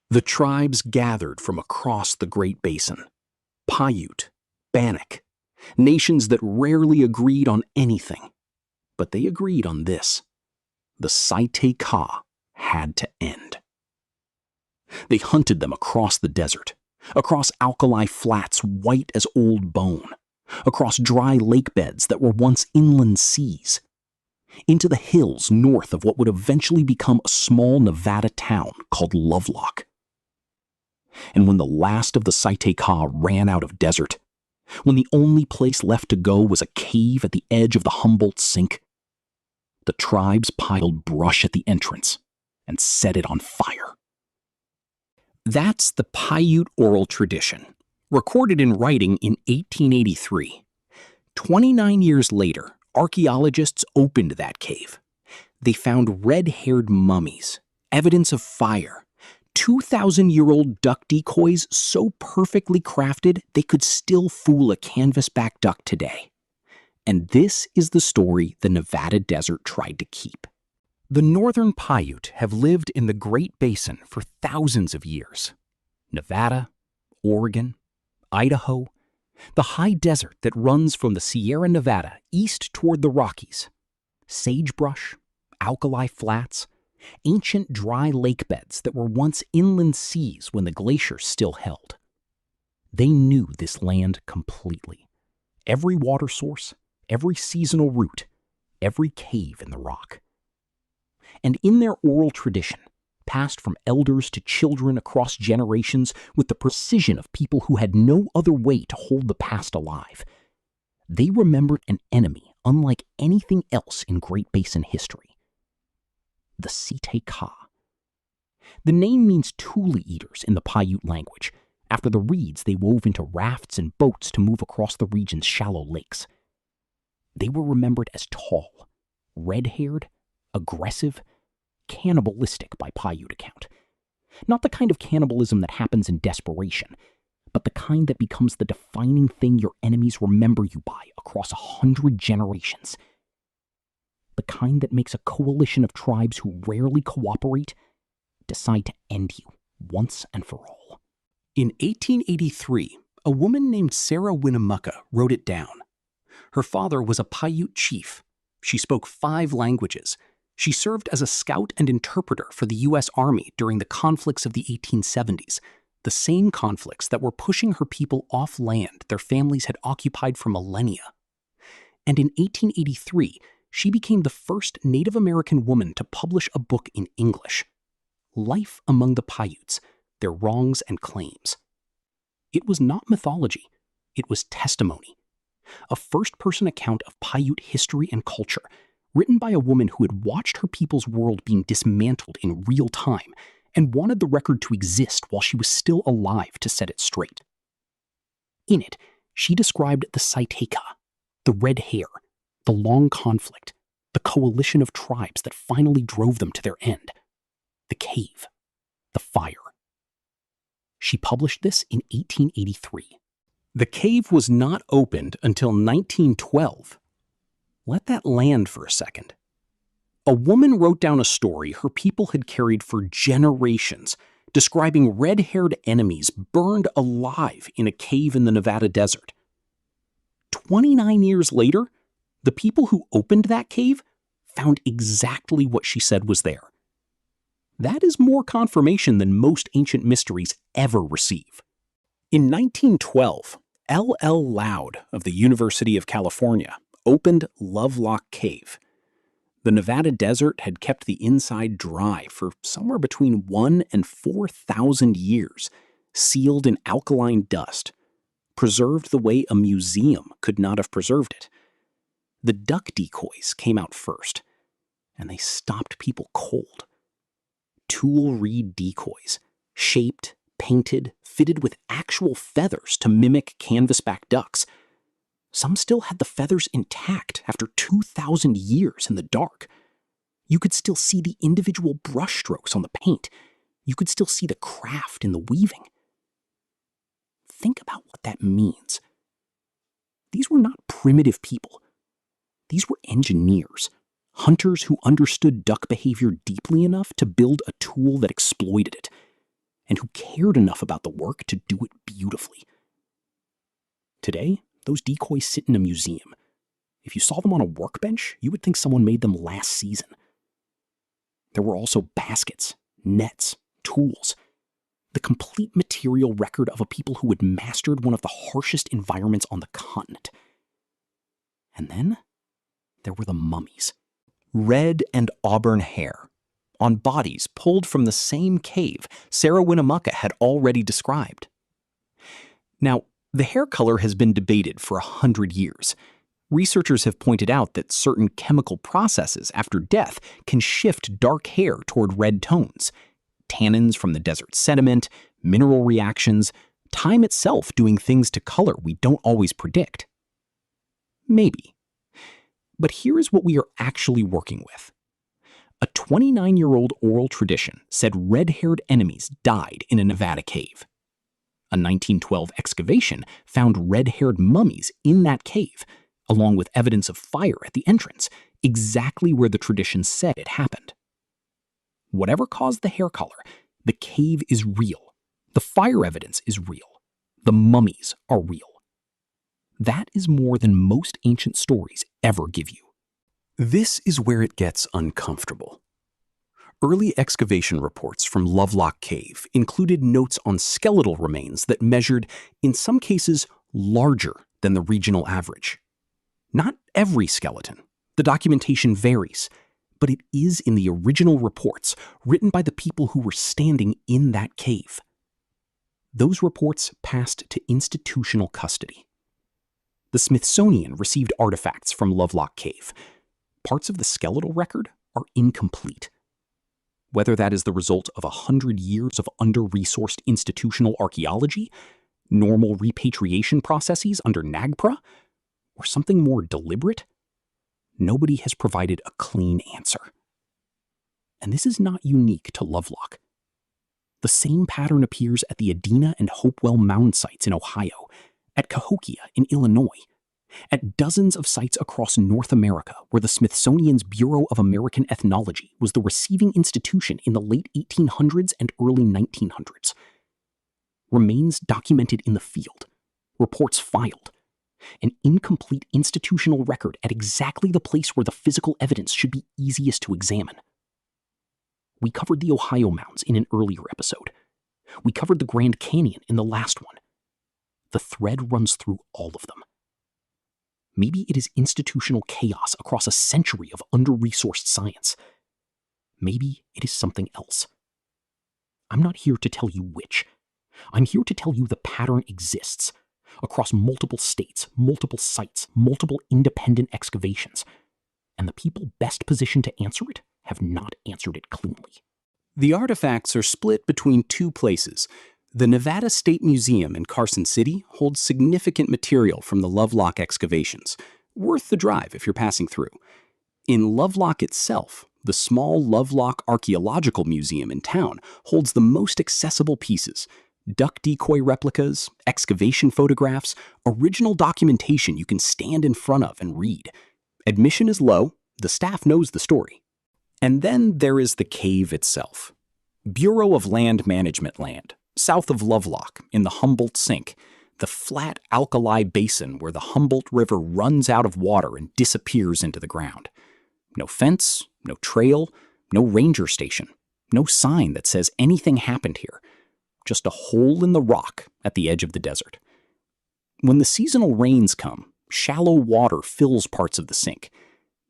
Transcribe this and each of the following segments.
The tribes gathered from across the Great Basin. Paiute, Bannock, nations that rarely agreed on anything. But they agreed on this. The Si-Te-Cah had to end. They hunted them across the desert, across alkali flats white as old bone, across dry lake beds that were once inland seas, into the hills north of what would eventually become a small Nevada town called Lovelock. And when the last of the Si-Te-Cah ran out of desert, when the only place left to go was a cave at the edge of the Humboldt Sink, the tribes piled brush at the entrance and set it on fire. That's the Paiute oral tradition, recorded in writing in 1883. 29 years later, archaeologists opened that cave. They found red-haired mummies, evidence of fire, 2,000-year-old duck decoys so perfectly crafted they could still fool a canvasback duck today. And this is the story the Nevada desert tried to keep. The Northern Paiute have lived in the Great Basin for thousands of years. Nevada, Oregon, Idaho, the high desert that runs from the Sierra Nevada east toward the Rockies, sagebrush, alkali flats, ancient dry lake beds that were once inland seas when the glaciers still held. They knew this land completely. Every water source, every seasonal route, every cave in the rock. And in their oral tradition, passed from elders to children across generations with the precision of people who had no other way to hold the past alive, they remembered an enemy unlike anything else in Great Basin history. The Si-Te-Cah. The name means tule eaters in the Paiute language, after the reeds they wove into rafts and boats to move across the region's shallow lakes. They were remembered as tall, red-haired, aggressive, cannibalistic by Paiute account. Not the kind of cannibalism that happens in desperation, but the kind that becomes the defining thing your enemies remember you by across 100 generations. The kind that makes a coalition of tribes who rarely cooperate decide to end you once and for all. In 1883, a woman named Sarah Winnemucca wrote it down. Her father was a Paiute chief. She spoke 5 languages. She served as a scout and interpreter for the U.S. Army during the conflicts of the 1870s, the same conflicts that were pushing her people off land their families had occupied for millennia. And in 1883, she became the first Native American woman to publish a book in English, Life Among the Paiutes, Their Wrongs and Claims. It was not mythology. It was testimony. A first-person account of Paiute history and culture, written by a woman who had watched her people's world being dismantled in real time and wanted the record to exist while she was still alive to set it straight. In it, she described the Si-Te-Cah, the red hair, the long conflict, the coalition of tribes that finally drove them to their end, the cave, the fire. She published this in 1883. The cave was not opened until 1912. Let that land for a second. A woman wrote down a story her people had carried for generations, describing red-haired enemies burned alive in a cave in the Nevada desert. 29 years later, the people who opened that cave found exactly what she said was there. That is more confirmation than most ancient mysteries ever receive. In 1912, L.L. Loud of the University of California opened Lovelock Cave. The Nevada desert had kept the inside dry for somewhere between 1,000 and 4,000 years, sealed in alkaline dust, preserved the way a museum could not have preserved it. The duck decoys came out first, and they stopped people cold. Tule reed decoys, shaped, painted, fitted with actual feathers to mimic canvasback ducks. Some still had the feathers intact after 2,000 years in the dark. You could still see the individual brush strokes on the paint. You could still see the craft in the weaving. Think about what that means. These were not primitive people. These were engineers, hunters who understood duck behavior deeply enough to build a tool that exploited it. and who cared enough about the work to do it beautifully. Today, those decoys sit in a museum. If you saw them on a workbench, you would think someone made them last season. There were also baskets, nets, tools, the complete material record of a people who had mastered one of the harshest environments on the continent. And then there were the mummies. Red and auburn hair on bodies pulled from the same cave Sarah Winnemucca had already described. Now, the hair color has been debated for 100 years. Researchers have pointed out that certain chemical processes after death can shift dark hair toward red tones. Tannins from the desert sediment, mineral reactions, time itself doing things to color we don't always predict. Maybe. But here is what we are actually working with. A 29-year-old oral tradition said red-haired enemies died in a Nevada cave. A 1912 excavation found red-haired mummies in that cave, along with evidence of fire at the entrance, exactly where the tradition said it happened. Whatever caused the hair color, the cave is real. The fire evidence is real. The mummies are real. That is more than most ancient stories ever give you. This is where it gets uncomfortable. Early excavation reports from Lovelock Cave included notes on skeletal remains that measured, in some cases, larger than the regional average. Not every skeleton. The documentation varies, but it is in the original reports written by the people who were standing in that cave. Those reports passed to institutional custody. The Smithsonian received artifacts from Lovelock Cave. Parts of the skeletal record are incomplete. Whether that is the result of 100 years of under-resourced institutional archaeology, normal repatriation processes under NAGPRA, or something more deliberate, nobody has provided a clean answer. And this is not unique to Lovelock. The same pattern appears at the Adena and Hopewell mound sites in Ohio, at Cahokia in Illinois, at dozens of sites across North America where the Smithsonian's Bureau of American Ethnology was the receiving institution in the late 1800s and early 1900s. Remains documented in the field, reports filed, an incomplete institutional record at exactly the place where the physical evidence should be easiest to examine. We covered the Ohio mounds in an earlier episode. We covered the Grand Canyon in the last one. The thread runs through all of them. Maybe it is institutional chaos across a century of under-resourced science. Maybe it is something else. I'm not here to tell you which. I'm here to tell you the pattern exists across multiple states, multiple sites, multiple independent excavations, and the people best positioned to answer it have not answered it cleanly. The artifacts are split between two places. The Nevada State Museum in Carson City holds significant material from the Lovelock excavations, worth the drive if you're passing through. In Lovelock itself, the small Lovelock Archaeological Museum in town holds the most accessible pieces: duck decoy replicas, excavation photographs, original documentation you can stand in front of and read. Admission is low, the staff knows the story. And then there is the cave itself. Bureau of Land Management land, south of Lovelock, in the Humboldt Sink, the flat alkali basin where the Humboldt River runs out of water and disappears into the ground. No fence, no trail, no ranger station, no sign that says anything happened here. Just a hole in the rock at the edge of the desert. When the seasonal rains come, shallow water fills parts of the sink.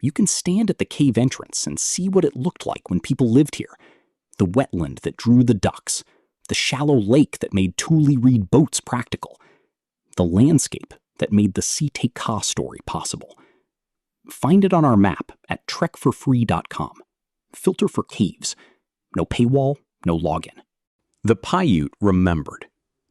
You can stand at the cave entrance and see what it looked like when people lived here. The wetland that drew the ducks, the shallow lake that made Thule Reed boats practical, the landscape that made the Si-Te-Cah story possible. Find it on our map at trekforfree.com. Filter for caves. No paywall, no login. The Paiute remembered.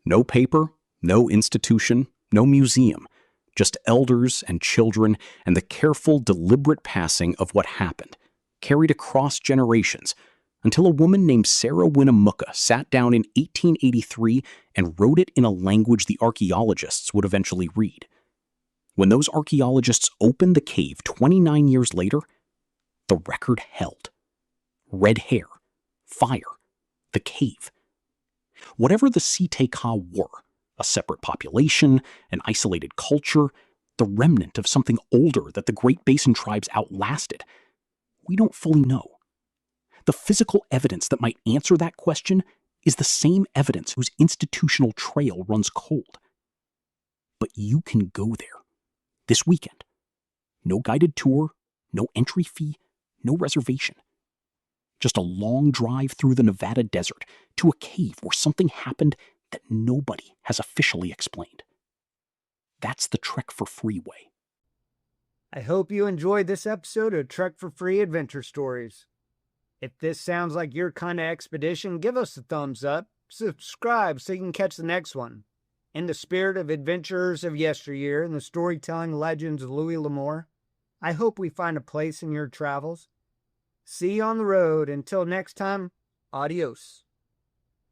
No paper, no institution, no museum. Just elders and children and the careful, deliberate passing of what happened, carried across generations, until a woman named Sarah Winnemucca sat down in 1883 and wrote it in a language the archaeologists would eventually read. When those archaeologists opened the cave 29 years later, the record held. Red hair, fire, the cave. Whatever the Si-Te-Cah were, a separate population, an isolated culture, the remnant of something older that the Great Basin tribes outlasted, we don't fully know. The physical evidence that might answer that question is the same evidence whose institutional trail runs cold. But you can go there this weekend. No guided tour, no entry fee, no reservation. Just a long drive through the Nevada desert to a cave where something happened that nobody has officially explained. That's the Trek for Free way. I hope you enjoyed this episode of Trek for Free Adventure Stories. If this sounds like your kind of expedition, give us a thumbs up, subscribe so you can catch the next one. In the spirit of adventurers of yesteryear and the storytelling legends of Louis L'Amour, I hope we find a place in your travels. See you on the road. Until next time, adios.